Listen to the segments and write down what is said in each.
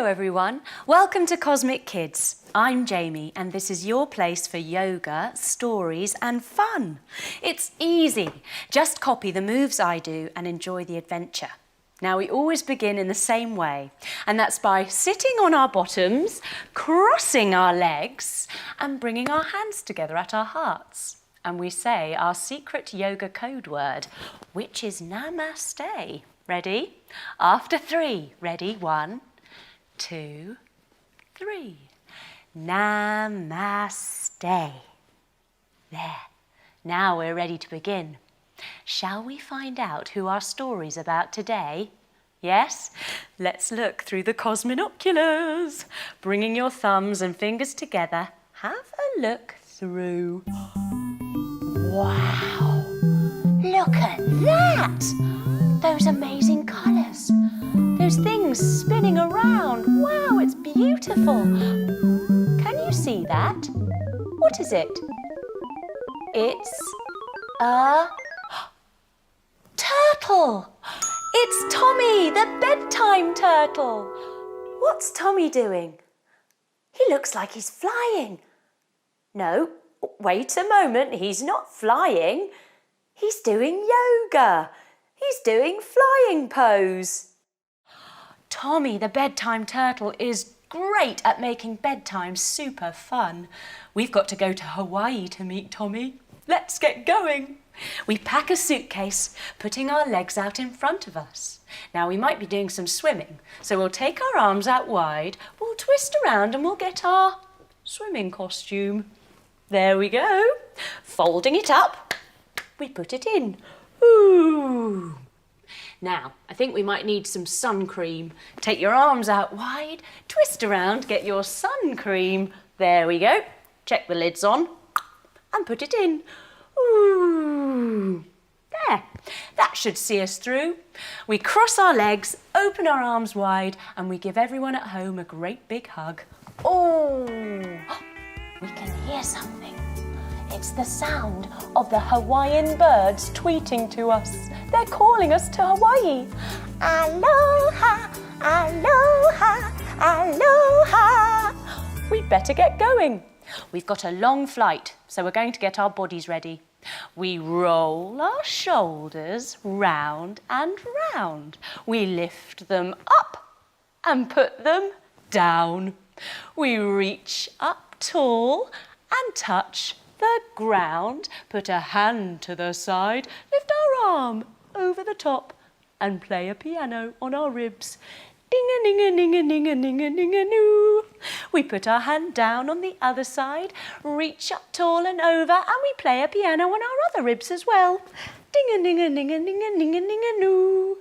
Hello everyone, welcome to Cosmic Kids. I'm Jamie and this is your place for yoga, stories and fun. It's easy, just copy the moves I do and enjoy the adventure. Now we always begin in the same way, and that's by sitting on our bottoms, crossing our legs and bringing our hands together at our hearts. And we say our secret yoga code word, which is Namaste. Ready? After 3. Ready? 1, 2, 3. Namaste. There. Now we're ready to begin. Shall we find out who our story's about today? Yes? Let's look through the cosminoculars. Bringing your thumbs and fingers together, have a look through. Wow! Look at that! Those amazing colours. Those things spinning around. Wow, it's beautiful. Can you see that? What is it? It's a turtle. It's Tommy, the bedtime turtle. What's Tommy doing? He looks like he's flying. No, wait a moment, he's not flying. He's doing yoga. He's doing flying pose. Tommy, the bedtime turtle, is great at making bedtime super fun. We've got to go to Hawaii to meet Tommy. Let's get going. We pack a suitcase, putting our legs out in front of us. Now we might be doing some swimming, so we'll take our arms out wide, we'll twist around and we'll get our swimming costume. There we go. Folding it up, we put it in. Ooh. Now, I think we might need some sun cream. Take your arms out wide, twist around, get your sun cream. There we go. Check the lids on and put it in. Ooh. There. That should see us through. We cross our legs, open our arms wide, and we give everyone at home a great big hug. Oh, we can hear something. It's the sound of the Hawaiian birds tweeting to us. They're calling us to Hawaii. Aloha, aloha, aloha. We'd better get going. We've got a long flight, so we're going to get our bodies ready. We roll our shoulders round and round. We lift them up and put them down. We reach up tall and touch the ground. Put a hand to the side, lift our arm over the top and play a piano on our ribs. Ding-a-ding-a-ding-a-ding-a-ding-a-ding-a-noo. We put our hand down on the other side, reach up tall and over, and we play a piano on our other ribs as well. Ding-a-ding-a-ding-a-ding-a-ding-a-ding-a-noo.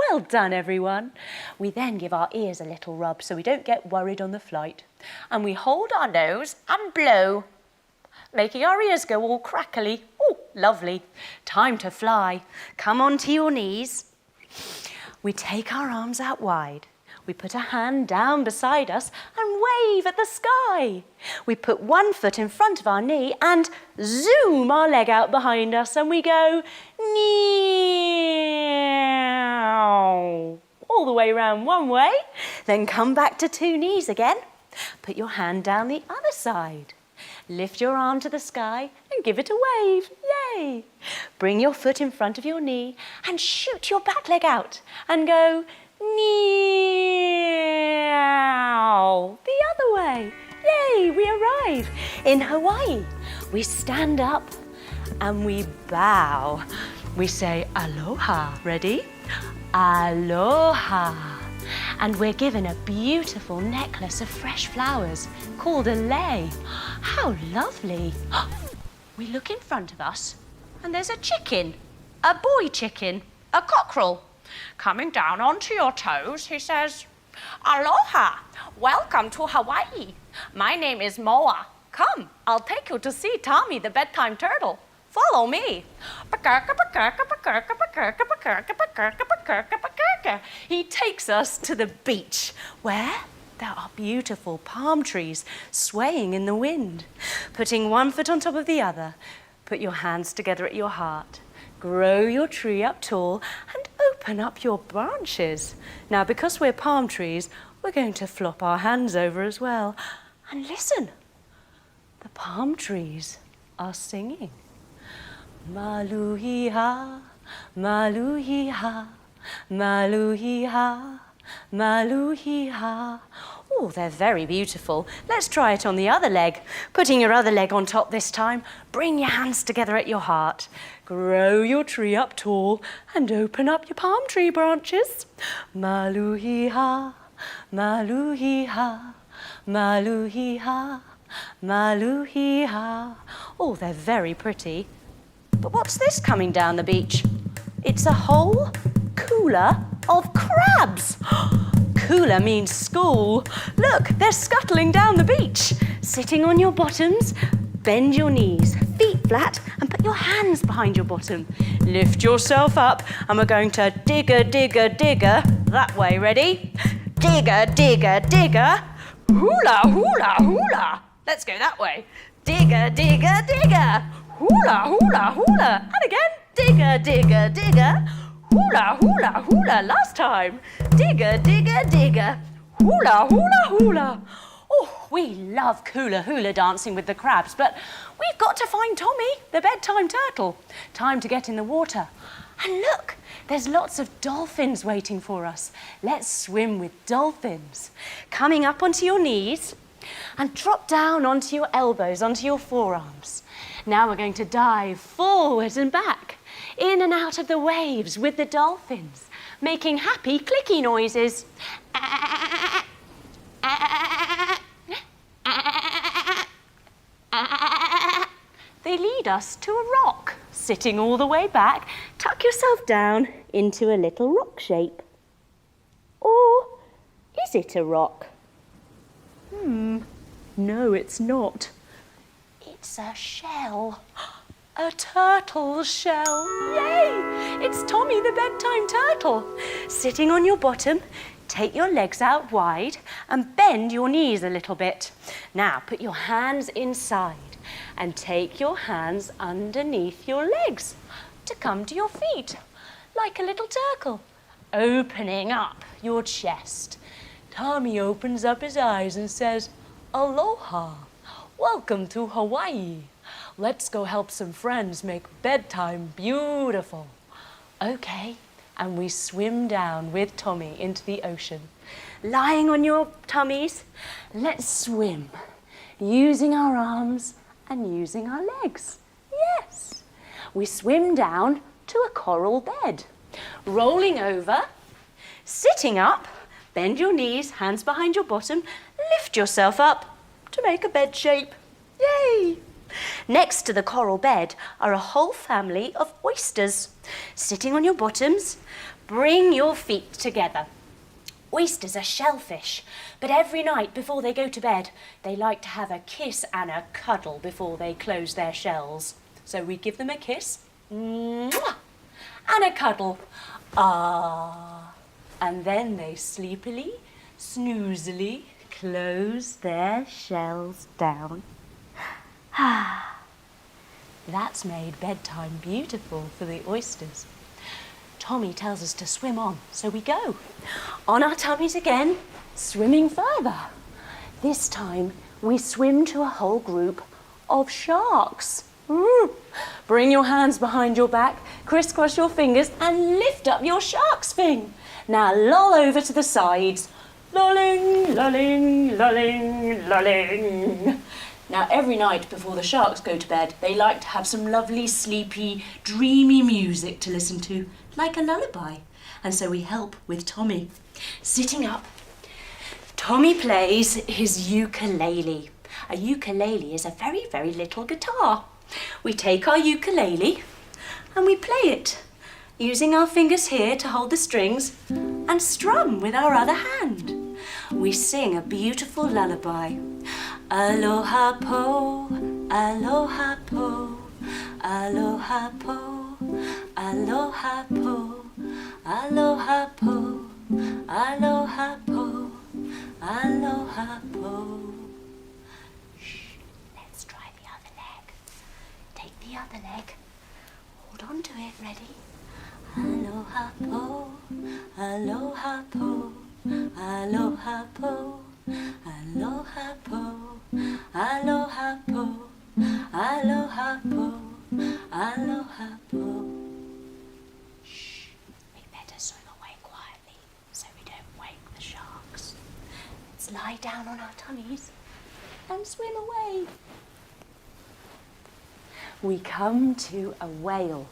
Well done, everyone. We then give our ears a little rub so we don't get worried on the flight. And we hold our nose and blow, making our ears go all crackly. Oh, lovely. Time to fly. Come onto your knees. We take our arms out wide. We put a hand down beside us and wave at the sky. We put one foot in front of our knee and zoom our leg out behind us and we go meow. All the way around one way. Then come back to 2 knees again. Put your hand down the other side. Lift your arm to the sky and give it a wave. Yay! Bring your foot in front of your knee and shoot your back leg out and go meow. The other way. Yay! We arrive in Hawaii. We stand up and we bow. We say aloha. Ready? Aloha. And we're given a beautiful necklace of fresh flowers called a lei. How lovely. We look in front of us and there's a chicken, a boy chicken, a cockerel. Coming down onto your toes, he says, aloha, welcome to Hawaii. My name is Moa. Come, I'll take you to see Tommy the bedtime turtle. Follow me. He takes us to the beach where there are beautiful palm trees swaying in the wind. Putting one foot on top of the other, put your hands together at your heart. Grow your tree up tall and open up your branches. Now, because we're palm trees, we're going to flop our hands over as well. And listen, the palm trees are singing. Maluhi-ha, maluhi-ha, maluhi-ha, maluhi-ha. Oh, they're very beautiful. Let's try it on the other leg. Putting your other leg on top this time. Bring your hands together at your heart. Grow your tree up tall and open up your palm tree branches. Maluhi-ha, maluhi-ha, maluhi-ha, maluhi-ha. Oh, they're very pretty. But what's this coming down the beach? It's a whole cooler of crabs. Cooler means school. Look, they're scuttling down the beach. Sitting on your bottoms, bend your knees, feet flat, and put your hands behind your bottom. Lift yourself up, and we're going to digger, digger, digger. That way, ready? Digger, digger, digger. Hula, hula, hula. Let's go that way. Digger, digger, digger. Hula, hula, hula. And again, digger, digger, digger. Hula, hula, hula. Last time. Digger, digger, digger. Hula, hula, hula. Oh, we love hula hula dancing with the crabs, but we've got to find Tommy, the bedtime turtle. Time to get in the water. And look, there's lots of dolphins waiting for us. Let's swim with dolphins. Coming up onto your knees and drop down onto your elbows, onto your forearms. Now we're going to dive forward and back, in and out of the waves with the dolphins, making happy clicky noises. They lead us to a rock. Sitting all the way back, tuck yourself down into a little rock shape. Or is it a rock? No, it's not. It's a shell. A turtle shell. Yay! It's Tommy the bedtime turtle. Sitting on your bottom, take your legs out wide and bend your knees a little bit. Now put your hands inside and take your hands underneath your legs to come to your feet, like a little turtle, opening up your chest. Tommy opens up his eyes and says, "Aloha, welcome to Hawaii. Let's go help some friends make bedtime beautiful." Okay, and we swim down with Tommy into the ocean. Lying on your tummies, let's swim, using our arms and using our legs. Yes, we swim down to a coral bed. Rolling over, sitting up, bend your knees, hands behind your bottom, lift yourself up to make a bed shape. Yay! Next to the coral bed are a whole family of oysters. Sitting on your bottoms, bring your feet together. Oysters are shellfish, but every night before they go to bed, they like to have a kiss and a cuddle before they close their shells. So we give them a kiss, mwah, and a cuddle, ah, and then they sleepily, snoozily close their shells down. That's made bedtime beautiful for the oysters. Tommy tells us to swim on, so we go. On our tummies again, swimming further. This time we swim to a whole group of sharks. Bring your hands behind your back, crisscross your fingers and lift up your shark's fin. Now loll over to the sides. Lolling, lolling, lolling, lolling. Now, every night before the sharks go to bed, they like to have some lovely, sleepy, dreamy music to listen to, like a lullaby. And so we help with Tommy. Sitting up, Tommy plays his ukulele. A ukulele is a very, very little guitar. We take our ukulele and we play it, using our fingers here to hold the strings and strum with our other hand. We sing a beautiful lullaby. Aloha po, aloha po, aloha po, aloha po, aloha po, aloha po, aloha po. Shh, let's try the other leg. Take the other leg, hold on to it, ready? Aloha po, aloha po, aloha po, aloha po, aloha po, aloha po, aloha po. Shh, we better swim away quietly so we don't wake the sharks. Let's lie down on our tummies and swim away. We come to a whale,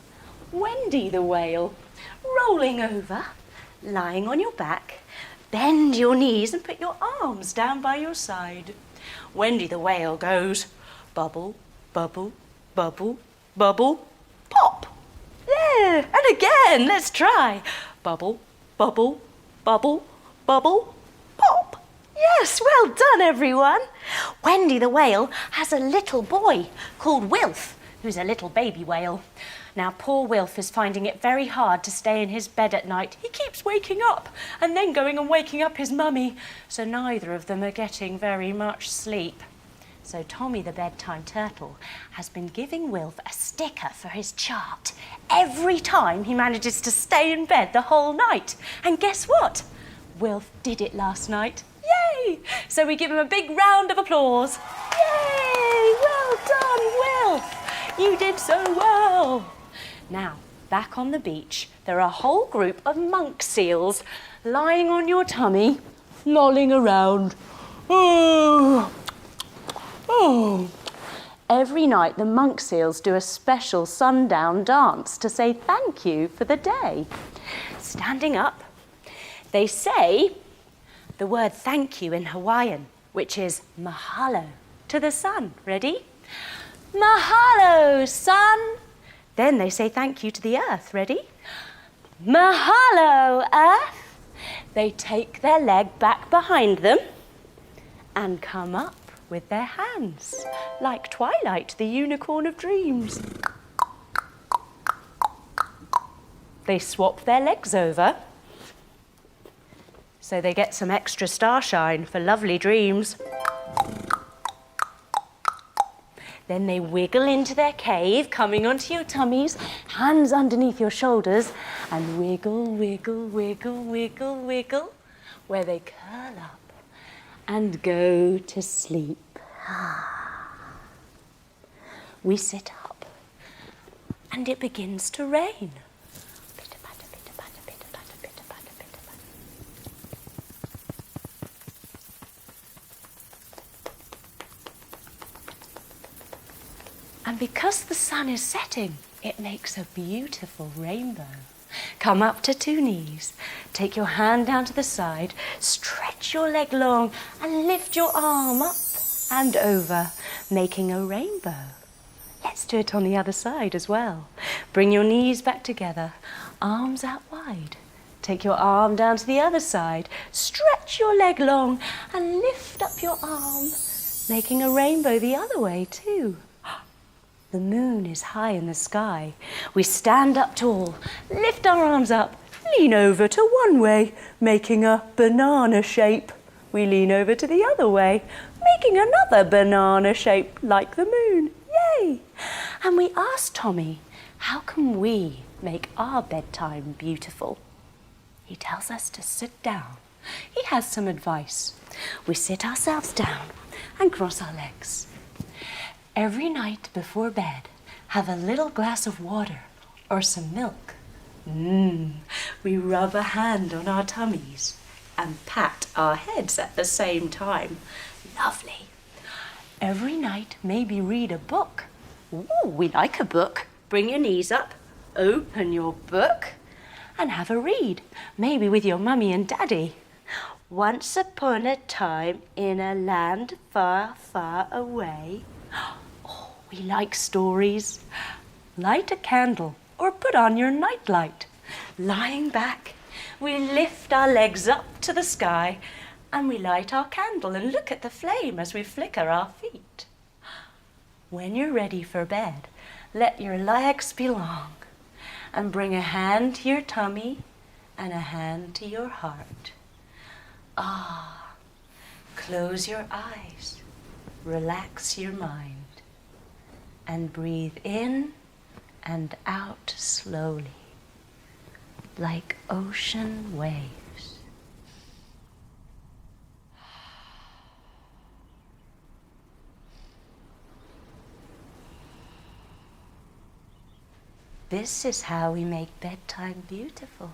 Wendy the whale, rolling over, lying on your back. Bend your knees and put your arms down by your side. Wendy the whale goes bubble, bubble, bubble, bubble, pop. Yeah, and again, let's try. Bubble, bubble, bubble, bubble, pop. Yes, well done everyone. Wendy the whale has a little boy called Wilf, who's a little baby whale. Now, poor Wilf is finding it very hard to stay in his bed at night. He keeps waking up and then going and waking up his mummy, so neither of them are getting very much sleep. So Tommy the bedtime turtle has been giving Wilf a sticker for his chart every time he manages to stay in bed the whole night. And guess what? Wilf did it last night. Yay! So we give him a big round of applause. Yay! Well done, Wilf! You did so well. Now, back on the beach, there are a whole group of monk seals lying on your tummy, lolling around. Oh, oh. Every night, the monk seals do a special sundown dance to say thank you for the day. Standing up, they say the word thank you in Hawaiian, which is mahalo, to the sun. Ready? Mahalo, sun. Then they say thank you to the earth. Ready? Mahalo, earth. They take their leg back behind them and come up with their hands, like Twilight, the unicorn of dreams. They swap their legs over so they get some extra starshine for lovely dreams. Then they wiggle into their cave, coming onto your tummies, hands underneath your shoulders, and wiggle, wiggle, wiggle, wiggle, wiggle, where they curl up and go to sleep. We sit up, and it begins to rain. Pitter-patter, pitter-patter, pitter-patter, pitter-patter, pitter-patter. And because the sun is setting, it makes a beautiful rainbow. Come up to two knees, take your hand down to the side, stretch your leg long and lift your arm up and over, making a rainbow. Let's do it on the other side as well. Bring your knees back together, arms out wide. Take your arm down to the other side, stretch your leg long and lift up your arm, making a rainbow the other way too. The moon is high in the sky. We stand up tall, lift our arms up, lean over to one way, making a banana shape. We lean over to the other way, making another banana shape like the moon. Yay! And we ask Tommy, how can we make our bedtime beautiful? He tells us to sit down. He has some advice. We sit ourselves down and cross our legs. Every night before bed, have a little glass of water or some milk. We rub a hand on our tummies and pat our heads at the same time. Lovely. Every night, maybe read a book. Ooh, we like a book. Bring your knees up, open your book, and have a read, maybe with your mummy and daddy. Once upon a time, in a land far, far away. Oh, we like stories. Light a candle or put on your nightlight. Lying back, we lift our legs up to the sky and we light our candle and look at the flame as we flicker our feet. When you're ready for bed, let your legs be long and bring a hand to your tummy and a hand to your heart. Close your eyes, relax your mind, and breathe in and out slowly, like ocean waves. This is how we make bedtime beautiful.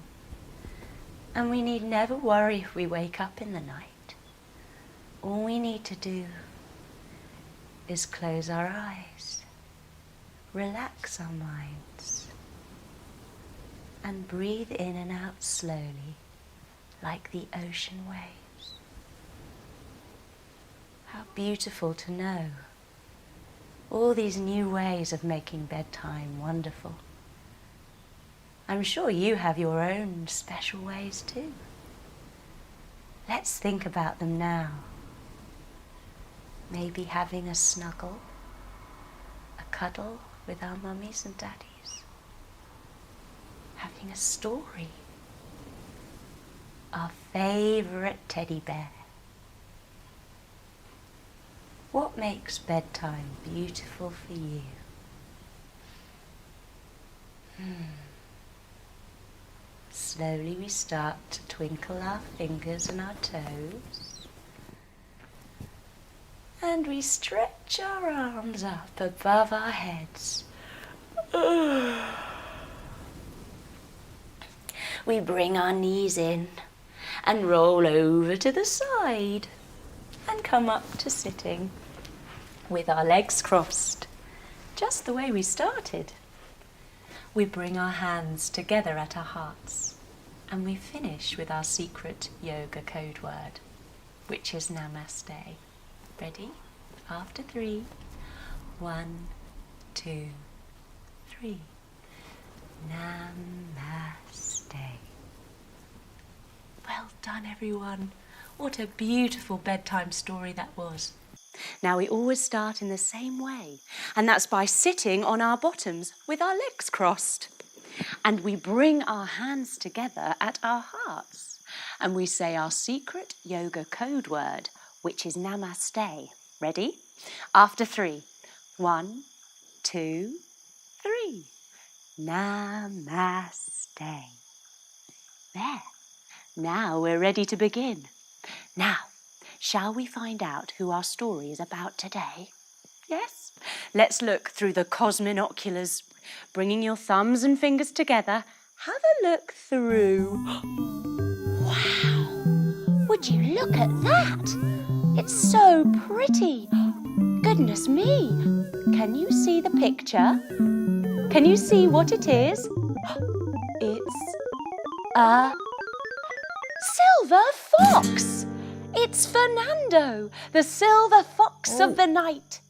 And we need never worry if we wake up in the night. All we need to do is close our eyes, relax our minds, and breathe in and out slowly like the ocean waves. How beautiful to know all these new ways of making bedtime wonderful. I'm sure you have your own special ways too. Let's think about them now. Maybe having a snuggle, a cuddle with our mummies and daddies. Having a story, our favourite teddy bear. What makes bedtime beautiful for you? Slowly we start to twinkle our fingers and our toes. And we stretch our arms up above our heads. We bring our knees in and roll over to the side and come up to sitting with our legs crossed, just the way we started. We bring our hands together at our hearts and we finish with our secret yoga code word, which is Namaste. Ready? After 3. 1, 2, 3. Namaste. Well done, everyone. What a beautiful bedtime story that was. Now we always start in the same way, and that's by sitting on our bottoms with our legs crossed. And we bring our hands together at our hearts, and we say our secret yoga code word, which is Namaste. Ready? After 3. 1, 2, 3. Namaste. There. Now we're ready to begin. Now, shall we find out who our story is about today? Yes? Let's look through the cosminoculars. Bringing your thumbs and fingers together, have a look through. Wow! Would you look at that? It's so pretty. Goodness me. Can you see the picture? Can you see what it is? It's a silver fox. It's Fernando, the silver fox of the night.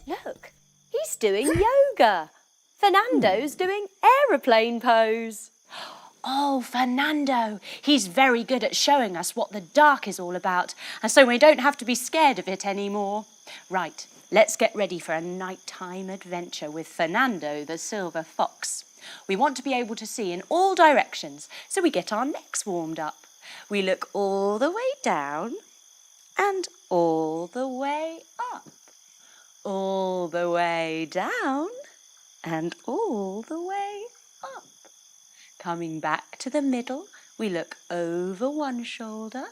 Look, he's doing yoga. Fernando's doing aeroplane pose. Oh, Fernando, he's very good at showing us what the dark is all about, and so we don't have to be scared of it anymore. Right, let's get ready for a nighttime adventure with Fernando, the silver fox. We want to be able to see in all directions, so we get our necks warmed up. We look all the way down and all the way up, all the way down and all the way up. Coming back to the middle, we look over one shoulder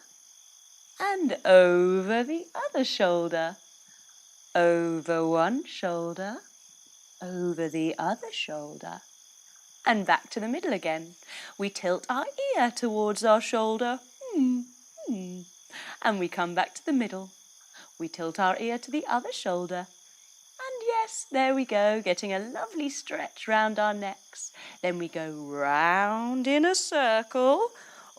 and over the other shoulder. Over one shoulder, over the other shoulder, and back to the middle again. We tilt our ear towards our shoulder, and we come back to the middle. We tilt our ear to the other shoulder, and yes, there we go, getting a lovely stretch round our necks. Then we go round in a circle,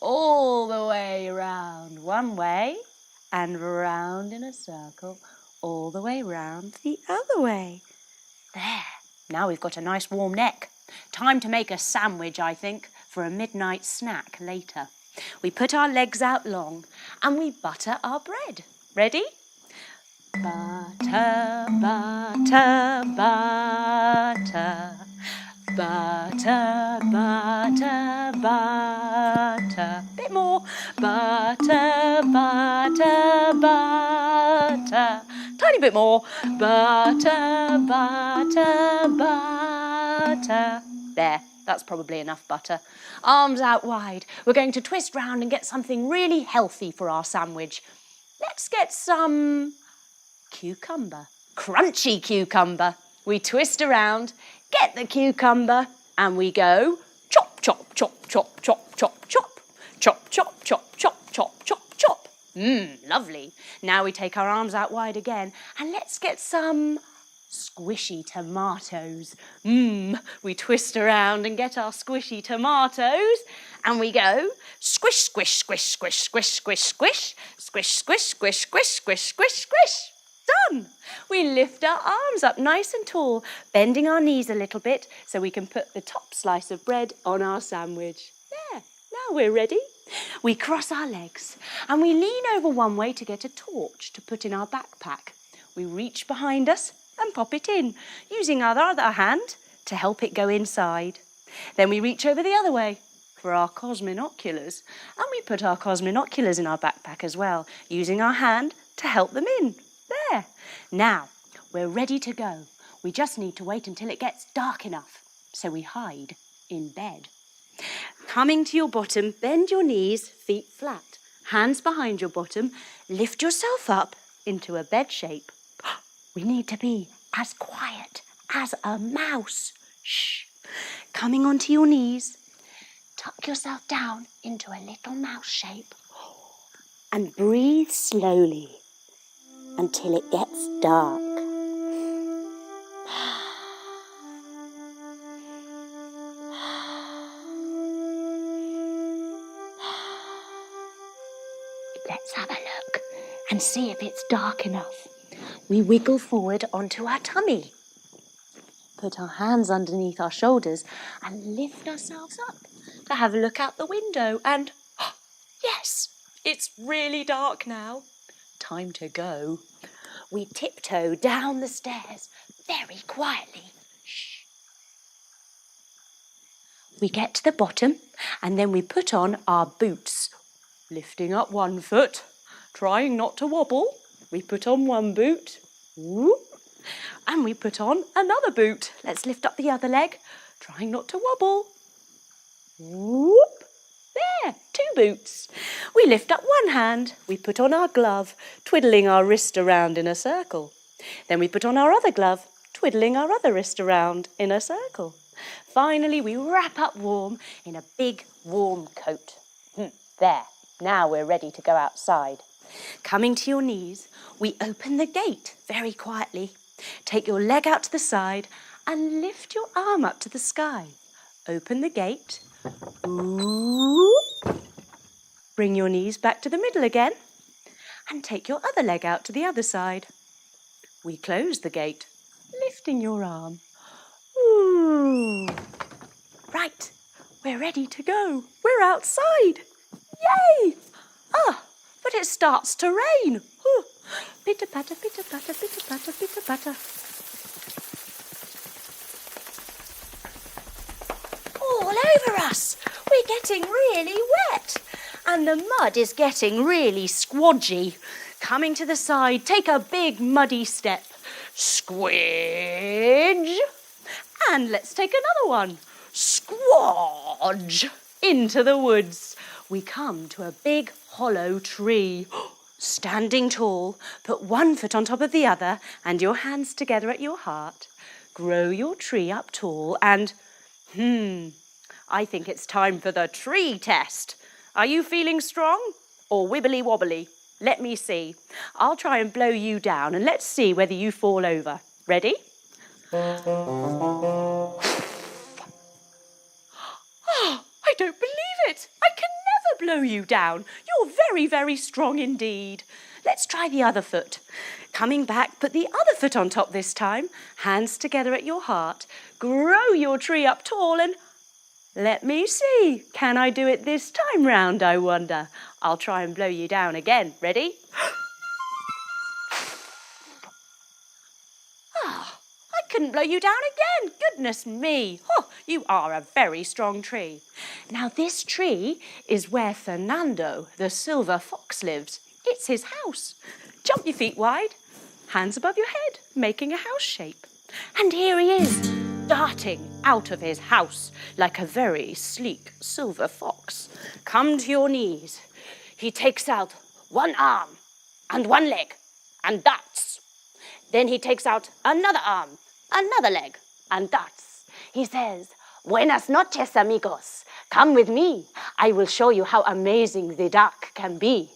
all the way round one way, and round in a circle, all the way round the other way. There, now we've got a nice warm neck. Time to make a sandwich, I think, for a midnight snack later. We put our legs out long and we butter our bread. Ready? Butter, butter, butter. Butter, butter, butter. Bit more. Butter, butter, butter. Tiny bit more. Butter, butter, butter. There, that's probably enough butter. Arms out wide. We're going to twist round and get something really healthy for our sandwich. Let's get some cucumber. Crunchy cucumber. We twist around, get the cucumber, And we go chop, chop, chop, chop, chop, chop, chop. Chop, chop, chop, chop, chop, chop, chop. Lovely. Now we take our arms out wide again and let's get some squishy tomatoes. We twist around and get our squishy tomatoes and we go squish, squish, squish, squish, squish, squish, squish, squish, squish, squish, squish, squish, squish, squish. Done. We lift our arms up nice and tall, bending our knees a little bit so we can put the top slice of bread on our sandwich. There, now we're ready. We cross our legs and we lean over one way to get a torch to put in our backpack. We reach behind us and pop it in, using our other hand to help it go inside. Then we reach over the other way for our cosminoculars, and we put our cosminoculars in our backpack as well, using our hand to help them in. There. Now, we're ready to go. We just need to wait until it gets dark enough, so we hide in bed. Coming to your bottom, bend your knees, feet flat, hands behind your bottom, lift yourself up into a bed shape. We need to be as quiet as a mouse. Shh. Coming onto your knees, tuck yourself down into a little mouse shape and breathe slowly until it gets dark. Let's have a look and see if it's dark enough. We wiggle forward onto our tummy. Put our hands underneath our shoulders and lift ourselves up to have a look out the window. And yes, it's really dark now. Time to go. We tiptoe down the stairs very quietly. Shh. We get to the bottom and then we put on our boots. Lifting up one foot, trying not to wobble. We put on one boot. Whoop. And we put on another boot. Let's lift up the other leg, trying not to wobble. Whoop. There, 2 boots. We lift up one hand. We put on our glove, twiddling our wrist around in a circle. Then we put on our other glove, twiddling our other wrist around in a circle. Finally, we wrap up warm in a big warm coat. There, now we're ready to go outside. Coming to your knees, we open the gate very quietly. Take your leg out to the side and lift your arm up to the sky. Open the gate. Ooh. Bring your knees back to the middle again and take your other leg out to the other side. We close the gate, lifting your arm. Ooh. Right, we're ready to go. We're outside. Yay! But it starts to rain. Pitter-patter, pitter-patter, pitter-patter, pitter-patter. All over us. We're getting really wet. And the mud is getting really squodgy. Coming to the side, take a big muddy step. Squidge. And let's take another one. Squodge. Into the woods. We come to a big hollow tree. Standing tall, put one foot on top of the other and your hands together at your heart. Grow your tree up tall and, I think it's time for the tree test. Are you feeling strong or wibbly wobbly? Let me see. I'll try and blow you down and let's see whether you fall over. Ready? I don't believe it. I can never blow you down. You're very, very strong indeed. Let's try the other foot. Coming back, put the other foot on top this time. Hands together at your heart. Grow your tree up tall and let me see. Can I do it this time round, I wonder? I'll try and blow you down again. Ready? I couldn't blow you down again. Goodness me. You are a very strong tree. Now this tree is where Fernando, the silver fox, lives. It's his house. Jump your feet wide, hands above your head, making a house shape. And here he is, darting out of his house like a very sleek silver fox. Come to your knees. He takes out one arm and one leg and darts. Then he takes out another arm, another leg and darts. He says, Buenas noches, amigos. Come with me. I will show you how amazing the dark can be.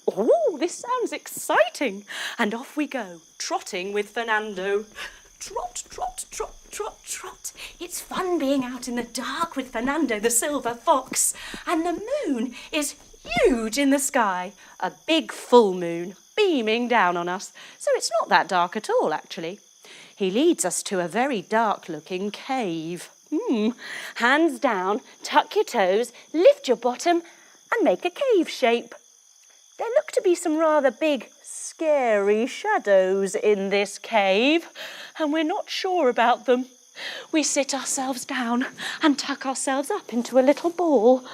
Oh, this sounds exciting. And off we go, trotting with Fernando. Trot, trot, trot, trot, trot. It's fun being out in the dark with Fernando the silver fox. And the moon is huge in the sky. A big full moon beaming down on us. So it's not that dark at all, actually. He leads us to a very dark-looking cave. Hands down, tuck your toes, lift your bottom and make a cave shape. There look to be some rather big, scary shadows in this cave, and we're not sure about them. We sit ourselves down and tuck ourselves up into a little ball,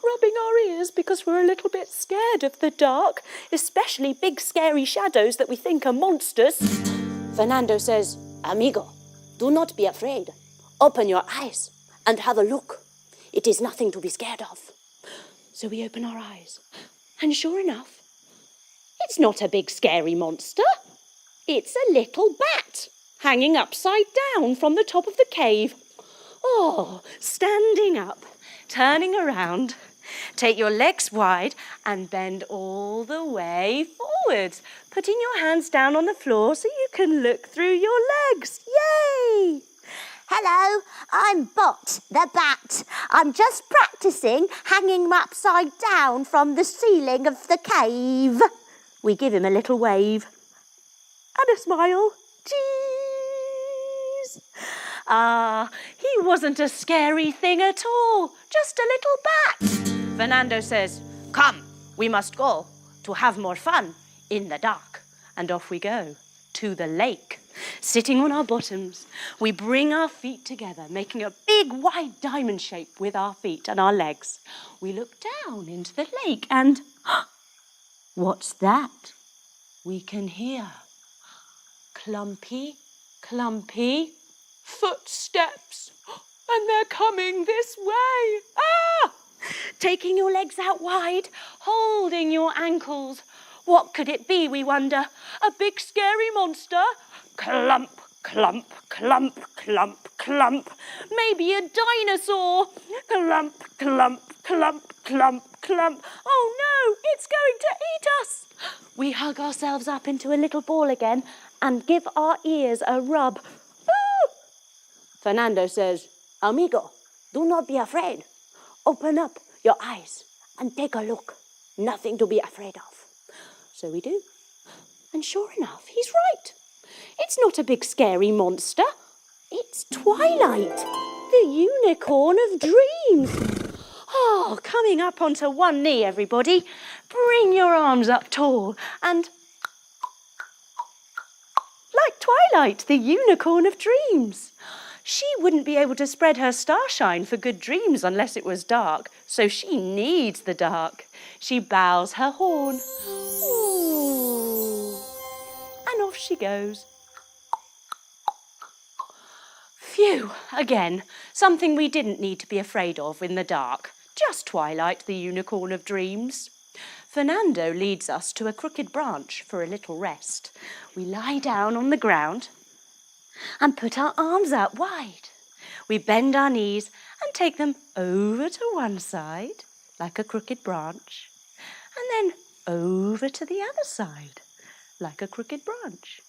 rubbing our ears because we're a little bit scared of the dark, especially big, scary shadows that we think are monsters. Fernando says, Amigo, do not be afraid. Open your eyes and have a look. It is nothing to be scared of. So we open our eyes. And sure enough, it's not a big scary monster. It's a little bat hanging upside down from the top of the cave. Standing up, turning around. Take your legs wide and bend all the way forwards, putting your hands down on the floor so you can look through your legs. Yay! Hello, I'm Bot, the bat. I'm just practising hanging upside down from the ceiling of the cave. We give him a little wave and a smile. Cheese! He wasn't a scary thing at all, just a little bat. Fernando says, Come, we must go to have more fun in the dark. And off we go to the lake. Sitting on our bottoms, we bring our feet together, making a big wide diamond shape with our feet and our legs. We look down into the lake and what's that? We can hear clumpy, clumpy footsteps, and they're coming this way. Taking your legs out wide, holding your ankles. What could it be, we wonder? A big scary monster? Clump, clump, clump, clump, clump. Maybe a dinosaur. Clump, clump, clump, clump, clump. Oh no, it's going to eat us. We hug ourselves up into a little ball again and give our ears a rub. Fernando says, Amigo, do not be afraid. Open up your eyes and take a look. Nothing to be afraid of. So we do. And sure enough, he's right. It's not a big scary monster. It's Twilight, the unicorn of dreams. Coming up onto one knee, everybody. Bring your arms up tall and like Twilight, the unicorn of dreams. She wouldn't be able to spread her starshine for good dreams unless it was dark, so she needs the dark. She bows her horn. Ooh. And off she goes. Phew, again, something we didn't need to be afraid of in the dark. Just Twilight, the unicorn of dreams. Fernando leads us to a crooked branch for a little rest. We lie down on the ground and put our arms out wide. We bend our knees and take them over to one side, like a crooked branch, and then over to the other side, like a crooked branch.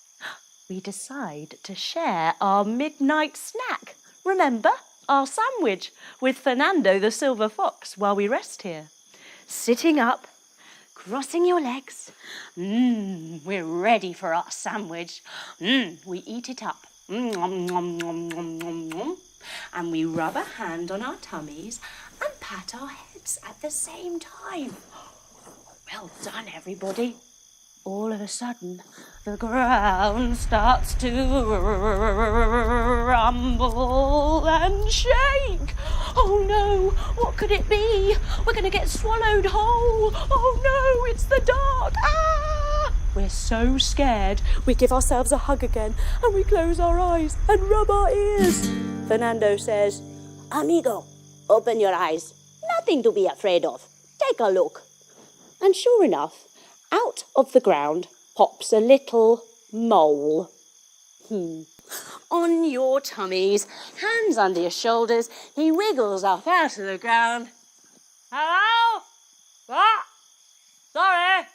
We decide to share our midnight snack. Remember, our sandwich with Fernando the silver fox while we rest here. Sitting up, crossing your legs. We're ready for our sandwich. We eat it up. And we rub a hand on our tummies and pat our heads at the same time. Well done, everybody. All of a sudden, the ground starts to rumble and shake. Oh no, what could it be? We're going to get swallowed whole. Oh no, it's the dark. We're so scared. We give ourselves a hug again and we close our eyes and rub our ears. Fernando says, Amigo, open your eyes. Nothing to be afraid of. Take a look. And sure enough, out of the ground pops a little mole. On your tummies, hands under your shoulders, he wiggles up out of the ground. Hello? What? Sorry,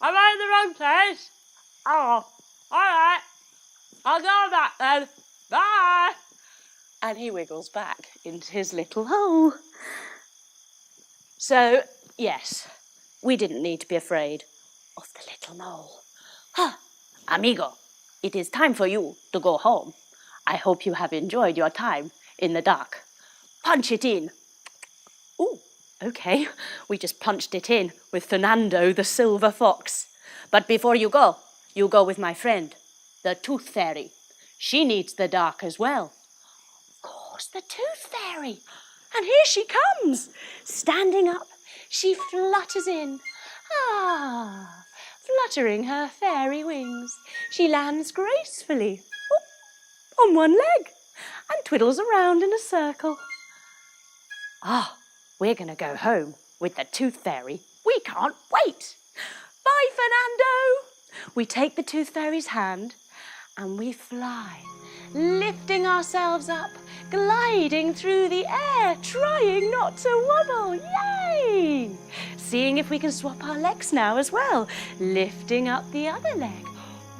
am I in the wrong place? Oh, all right. I'll go back then. Bye. And he wiggles back into his little hole. So, yes, we didn't need to be afraid of the little mole. Amigo, it is time for you to go home. I hope you have enjoyed your time in the dark. Punch it in. Ooh, okay. We just punched it in with Fernando the silver fox. But before you go with my friend, the tooth fairy. She needs the dark as well. Of course, the tooth fairy. And here she comes. Standing up, she flutters in. Fluttering her fairy wings, she lands gracefully on one leg and twiddles around in a circle. We're going to go home with the tooth fairy. We can't wait. Bye, Fernando. We take the tooth fairy's hand and we fly, lifting ourselves up, gliding through the air, trying not to wobble. Yay! Seeing if we can swap our legs now as well, lifting up the other leg.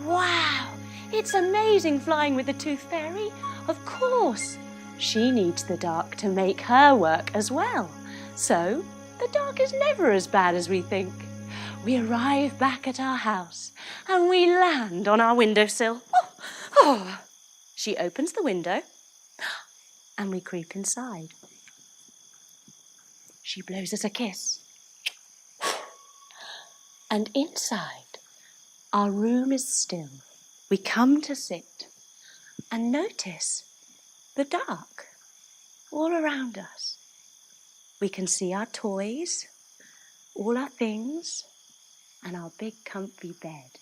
Wow, it's amazing flying with the tooth fairy. Of course, she needs the dark to make her work as well. So, the dark is never as bad as we think. We arrive back at our house and we land on our windowsill. She opens the window and we creep inside. She blows us a kiss. And inside, our room is still. We come to sit and notice the dark all around us. We can see our toys, all our things, and our big comfy bed,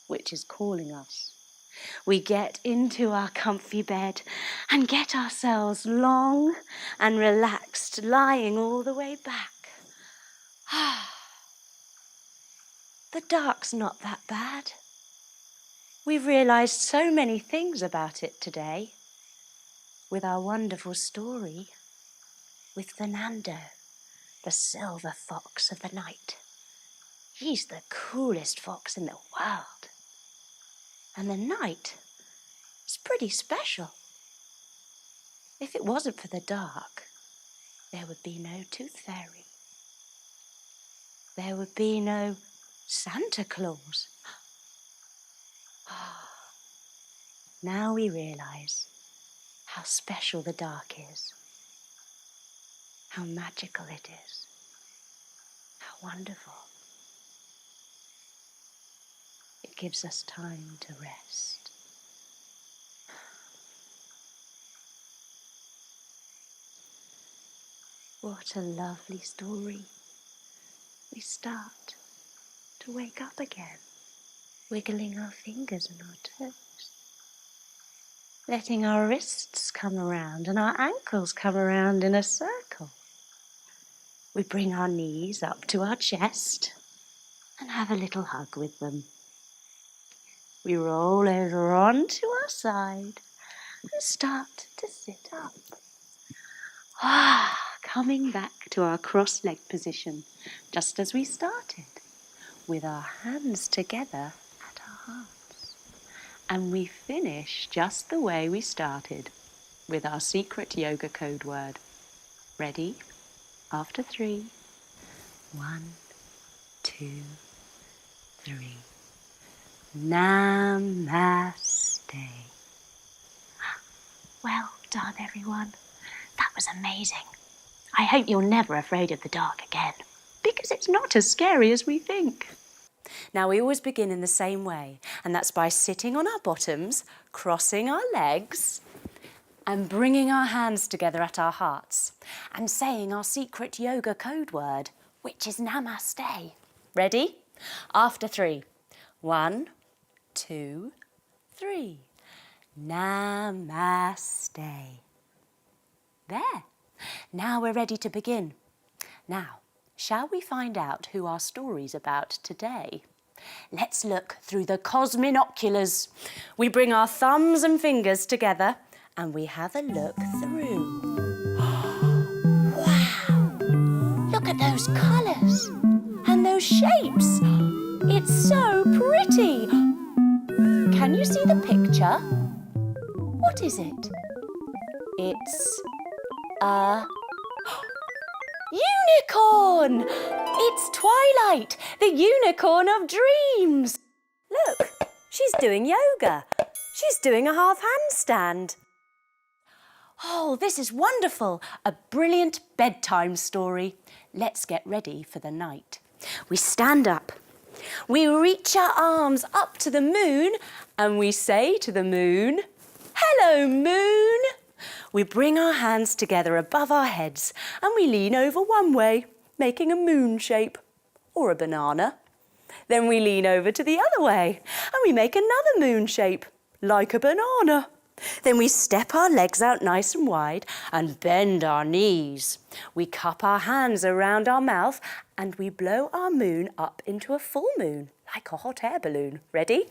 which is calling us. We get into our comfy bed and get ourselves long and relaxed, lying all the way back. The dark's not that bad. We've realised so many things about it today with our wonderful story with Fernando, the silver fox of the night. He's the coolest fox in the world. And the night is pretty special. If it wasn't for the dark, there would be no tooth fairy. There would be no Santa Claus. Now we realise how special the dark is, how magical it is, how wonderful. It gives us time to rest. What a lovely story. We start to wake up again, wiggling our fingers and our toes, letting our wrists come around and our ankles come around in a circle. We bring our knees up to our chest and have a little hug with them. We roll over onto our side and start to sit up. Coming back to our cross-legged position, just as we started, with our hands together at our hearts. And we finish just the way we started, with our secret yoga code word. Ready? After 3. 1, 2, 3. Namaste. Well done, everyone. That was amazing. I hope you're never afraid of the dark again, because it's not as scary as we think. Now, we always begin in the same way, and that's by sitting on our bottoms, crossing our legs, and bringing our hands together at our hearts, and saying our secret yoga code word, which is Namaste. Ready? After 3. 1, 2, 3. Namaste. There. Now we're ready to begin. Now, shall we find out who our story's about today? Let's look through the cosminoculars. We bring our thumbs and fingers together and we have a look through. Wow! Look at those colours and those shapes. It's so pretty. Can you see the picture? What is it? It's a unicorn! It's Twilight, the unicorn of dreams. Look, she's doing yoga. She's doing a half handstand. Oh, this is wonderful. A brilliant bedtime story. Let's get ready for the night. We stand up. We reach our arms up to the moon and we say to the moon, "Hello, moon." We bring our hands together above our heads and we lean over one way, making a moon shape, or a banana. Then we lean over to the other way and we make another moon shape, like a banana. Then we step our legs out nice and wide and bend our knees. We cup our hands around our mouth and we blow our moon up into a full moon, like a hot air balloon. Ready?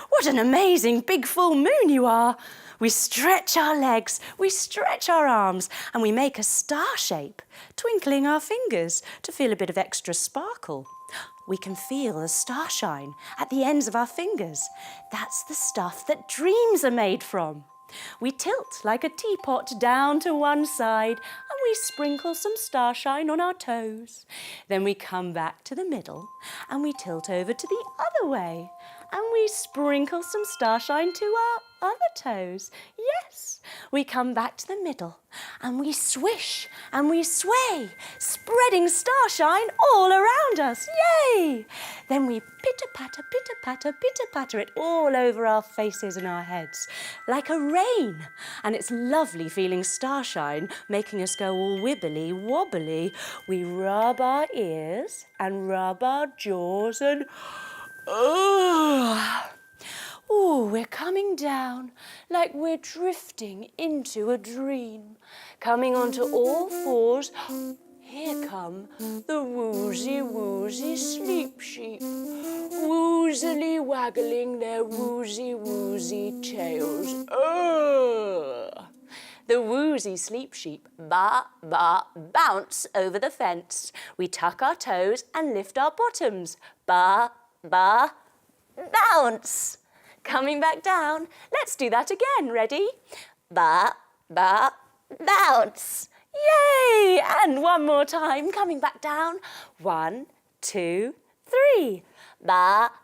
What an amazing big full moon you are. We stretch our legs, we stretch our arms and we make a star shape, twinkling our fingers to feel a bit of extra sparkle. We can feel the starshine at the ends of our fingers. That's the stuff that dreams are made from. We tilt like a teapot down to one side and we sprinkle some starshine on our toes. Then we come back to the middle and we tilt over to the other way and we sprinkle some starshine to our other toes. Yes, we come back to the middle and we swish and we sway, spreading starshine all around us. Yay! Then we pitter-patter, pitter-patter, pitter-patter it all over our faces and our heads, like a rain. And it's lovely feeling starshine, making us go all wibbly-wobbly. We rub our ears and rub our jaws and... Oh, we're coming down like we're drifting into a dream. Coming onto all fours. Here come the woozy sleep sheep, woozily waggling their woozy tails. The woozy sleep sheep, bounce over the fence. We tuck our toes and lift our bottoms. Bounce. Coming back down. Let's do that again. Ready? Bounce. Yay! And one more time. Coming back down. 1, 2, 3.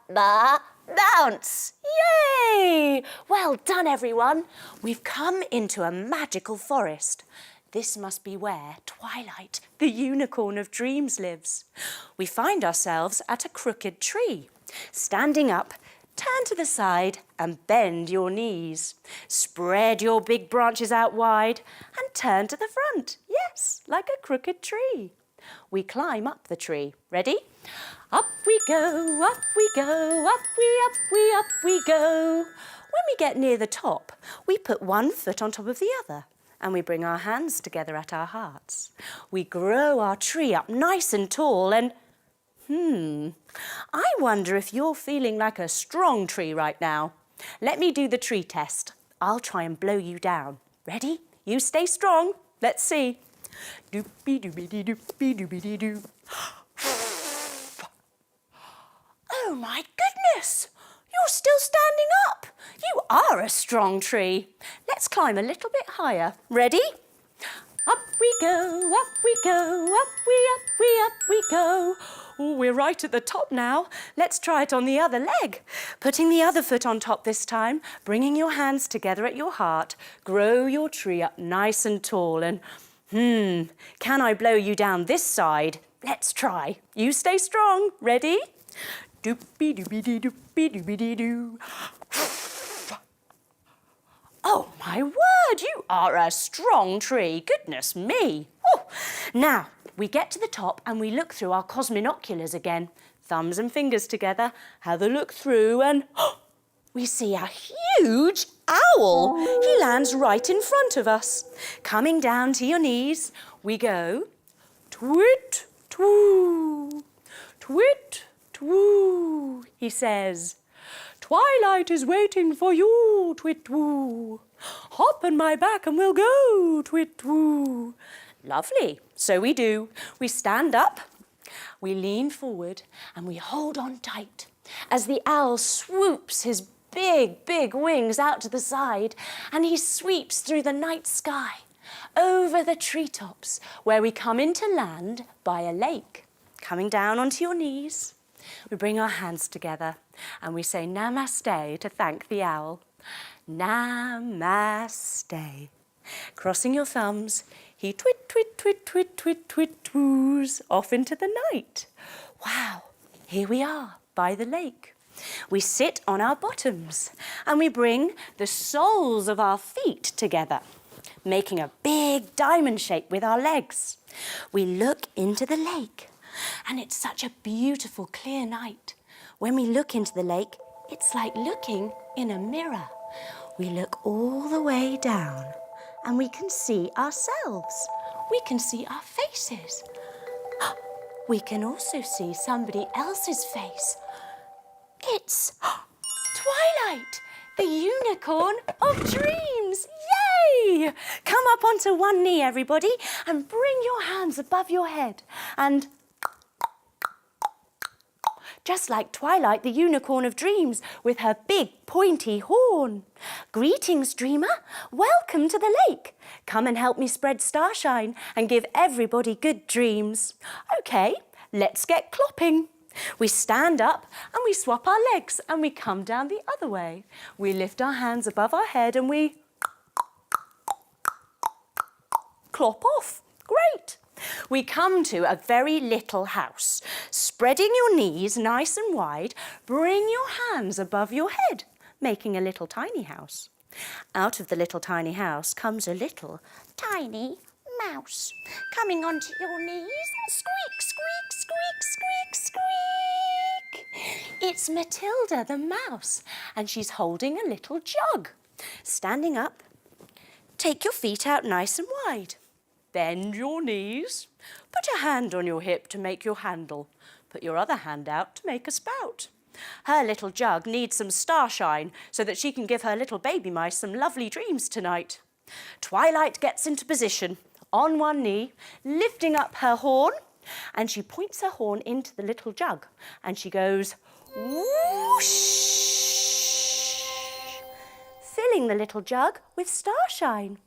Bounce. Yay! Well done, everyone. We've come into a magical forest. This must be where Twilight, the unicorn of dreams, lives. We find ourselves at a crooked tree. Standing up, turn to the side and bend your knees. Spread your big branches out wide and turn to the front. Yes, like a crooked tree. We climb up the tree. Ready? Up we go, up we go, up we go. When we get near the top, we put one foot on top of the other and we bring our hands together at our hearts. We grow our tree up nice and tall and I wonder if you're feeling like a strong tree right now. Let me do the tree test. I'll try and blow you down. Ready? You stay strong. Let's see. Doopy-doopy-dee-doopy-doopy-dee-doo. Oh my goodness! You're still standing up. You are a strong tree. Let's climb a little bit higher. Ready? Up we go, up we go, up we go. Oh, we're right at the top now. Let's try it on the other leg. Putting the other foot on top this time, bringing your hands together at your heart. Grow your tree up nice and tall and, can I blow you down this side? Let's try. You stay strong. Ready? Doopy-doopy-dee-doopy-doopy-dee-doo. Oh, my word, you are a strong tree. Goodness me. Oh. Now, we get to the top and we look through our cosminoculars again. Thumbs and fingers together, have a look through and we see a huge owl. He lands right in front of us. Coming down to your knees, we go twit, twoo, twit, twoo, he says. Twilight is waiting for you, twit, twoo. Hop on my back and we'll go, twit, twoo. Lovely, so we do. We stand up, we lean forward and we hold on tight as the owl swoops his big, big wings out to the side and he sweeps through the night sky over the treetops where we come into land by a lake. Coming down onto your knees, we bring our hands together and we say namaste to thank the owl. Namaste. Crossing your thumbs, he twit, twit, twit, twit, twit, twit, twoos off into the night. Wow, here we are by the lake. We sit on our bottoms and we bring the soles of our feet together, making a big diamond shape with our legs. We look into the lake and it's such a beautiful, clear night. When we look into the lake, it's like looking in a mirror. We look all the way down and we can see ourselves. We can see our faces. We can also see somebody else's face. It's Twilight, the unicorn of dreams. Yay! Come up onto one knee, everybody, and bring your hands above your head. And just like Twilight, the unicorn of dreams, with her big pointy horn. Greetings, dreamer. Welcome to the lake. Come and help me spread starshine and give everybody good dreams. Okay, let's get clopping. We stand up and we swap our legs and we come down the other way. We lift our hands above our head and we clop off. Great. We come to a very little house. Spreading your knees nice and wide, bring your hands above your head, making a little tiny house. Out of the little tiny house comes a little tiny mouse. Coming onto your knees, squeak, squeak, squeak, squeak, squeak. It's Matilda the mouse, and she's holding a little jug. Standing up, take your feet out nice and wide. Bend your knees. Put a hand on your hip to make your handle. Put your other hand out to make a spout. Her little jug needs some starshine so that she can give her little baby mice some lovely dreams tonight. Twilight gets into position, on one knee, lifting up her horn, and she points her horn into the little jug, and she goes whoosh, filling the little jug with starshine.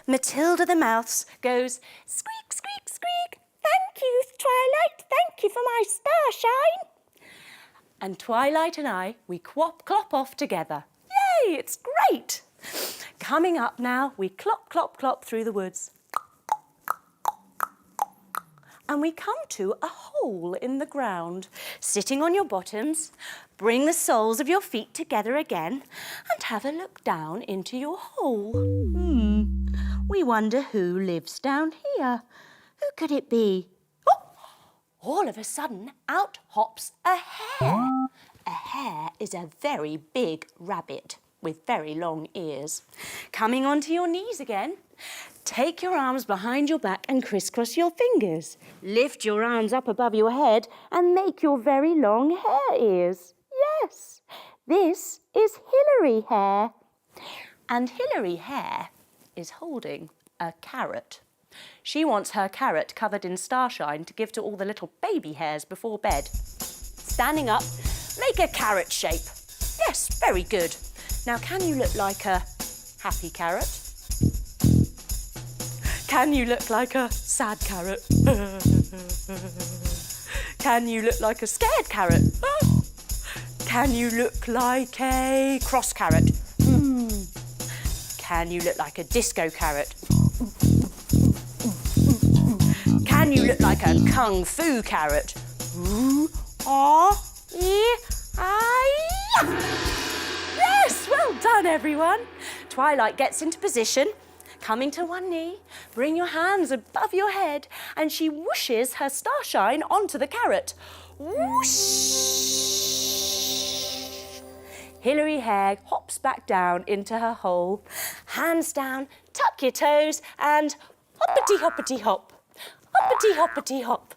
Matilda the mouse goes squeak, squeak, squeak. Thank you, Twilight. Thank you for my starshine. And Twilight and I, we clop off together. Yay, it's great. Coming up now, we clop, clop, clop through the woods. And we come to a hole in the ground. Sitting on your bottoms, bring the soles of your feet together again and have a look down into your hole. We wonder who lives down here. Who could it be? Oh! All of a sudden, out hops a hare. A hare is a very big rabbit with very long ears. Coming onto your knees again. Take your arms behind your back and crisscross your fingers. Lift your arms up above your head and make your very long hare ears. Yes, this is Hilary Hare. And Hilary Hare is holding a carrot. She wants her carrot covered in starshine to give to all the little baby hares before bed. Standing up, make a carrot shape. Yes, very good. Now, can you look like a happy carrot? Can you look like a sad carrot? Can you look like a scared carrot? Can you look like a cross carrot? Can you look like a disco carrot? Can you look like a kung fu carrot? Yes, well done, everyone. Twilight gets into position, coming to one knee, bring your hands above your head, and she whooshes her starshine onto the carrot. Whoosh! Hilary Hare hops back down into her hole. Hands down, tuck your toes and hoppity hoppity hop. Hoppity hoppity hop.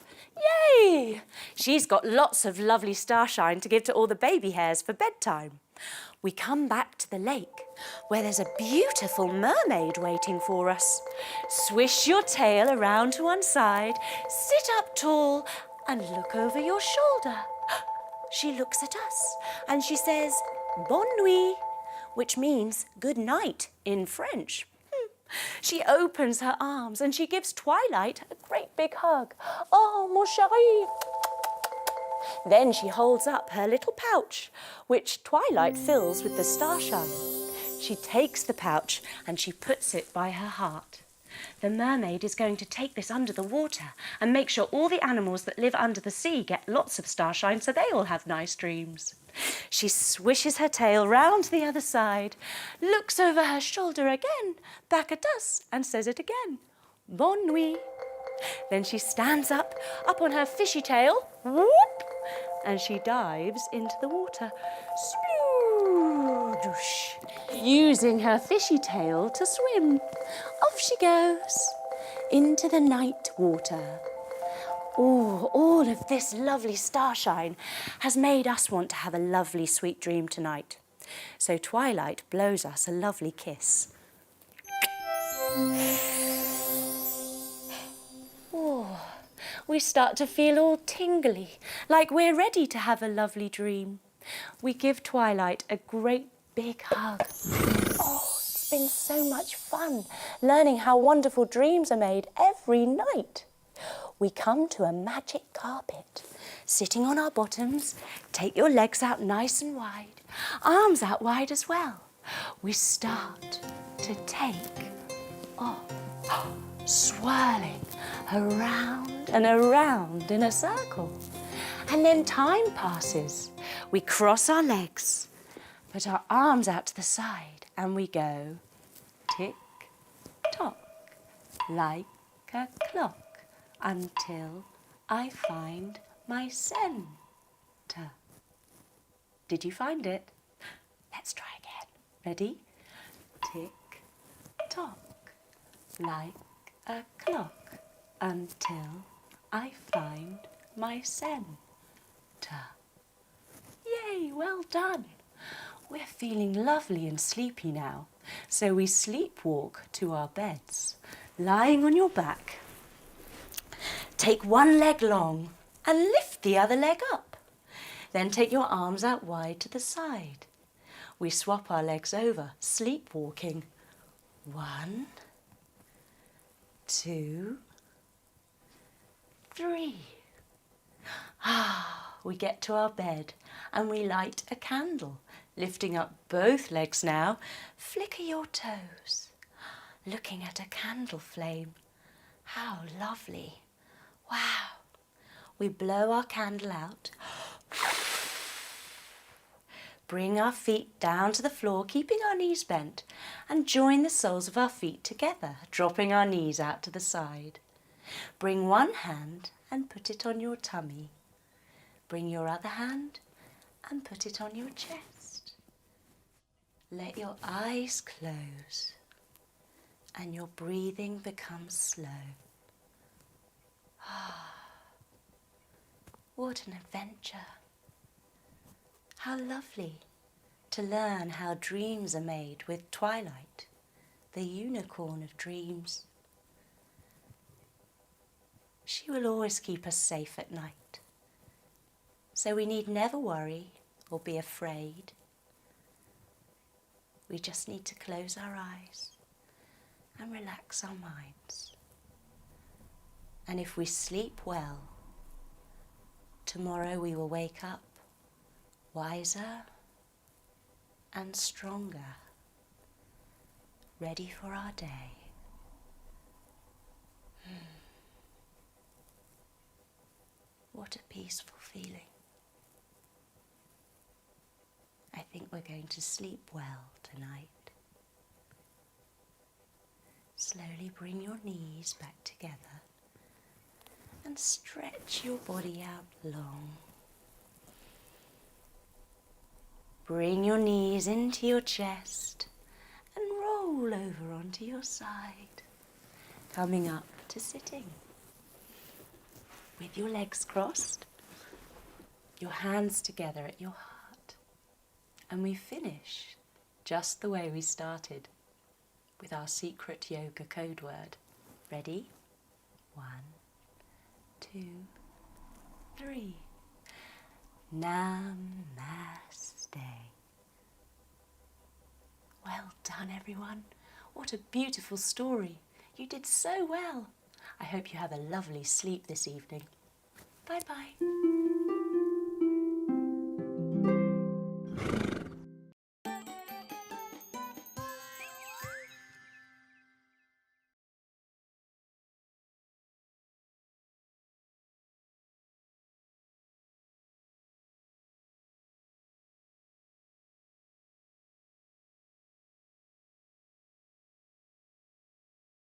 Yay! She's got lots of lovely starshine to give to all the baby hares for bedtime. We come back to the lake where there's a beautiful mermaid waiting for us. Swish your tail around to one side, sit up tall and look over your shoulder. She looks at us and she says, Bonne nuit, which means good night in French. She opens her arms and she gives Twilight a great big hug. Oh, mon chéri. Then she holds up her little pouch, which Twilight fills with the starshine. She takes the pouch and she puts it by her heart. The mermaid is going to take this under the water and make sure all the animals that live under the sea get lots of starshine so they all have nice dreams. She swishes her tail round to the other side, looks over her shoulder again, back at us, and says it again. Bonne nuit. Then she stands up on her fishy tail, whoop, and she dives into the water, sploosh, using her fishy tail to swim. Off she goes into the night water. Oh, all of this lovely starshine has made us want to have a lovely sweet dream tonight. So Twilight blows us a lovely kiss. Oh, we start to feel all tingly, like we're ready to have a lovely dream. We give Twilight a great big hug. Oh, it's been so much fun learning how wonderful dreams are made every night. We come to a magic carpet. Sitting on our bottoms, take your legs out nice and wide, arms out wide as well. We start to take off, swirling around and around in a circle. And then time passes. We cross our legs, put our arms out to the side, and we go tick-tock, like a clock, until I find my centre. Did you find it? Let's try again. Ready? Tick-tock, like a clock, until I find my centre. Yay, well done. We're feeling lovely and sleepy now, so we sleepwalk to our beds, lying on your back. Take one leg long and lift the other leg up. Then take your arms out wide to the side. We swap our legs over, sleepwalking. 1, 2, 3. We get to our bed and we light a candle, lifting up both legs now. Flicker your toes, looking at a candle flame. How lovely. Wow. We blow our candle out. Bring our feet down to the floor, keeping our knees bent, and join the soles of our feet together, dropping our knees out to the side. Bring one hand and put it on your tummy. Bring your other hand and put it on your chest. Let your eyes close and your breathing become slow. What an adventure. How lovely to learn how dreams are made with Twilight, the unicorn of dreams. She will always keep us safe at night, so we need never worry or be afraid. We just need to close our eyes and relax our minds. And if we sleep well, tomorrow we will wake up wiser and stronger, ready for our day. What a peaceful feeling. I think we're going to sleep well tonight. Slowly bring your knees back together and stretch your body out long. Bring your knees into your chest and roll over onto your side, coming up to sitting. With your legs crossed, your hands together at your heart. And we finish just the way we started, with our secret yoga code word. Ready? 1, 2, 3. Namaste. Well done, everyone. What a beautiful story. You did so well. I hope you have a lovely sleep this evening. Bye-bye.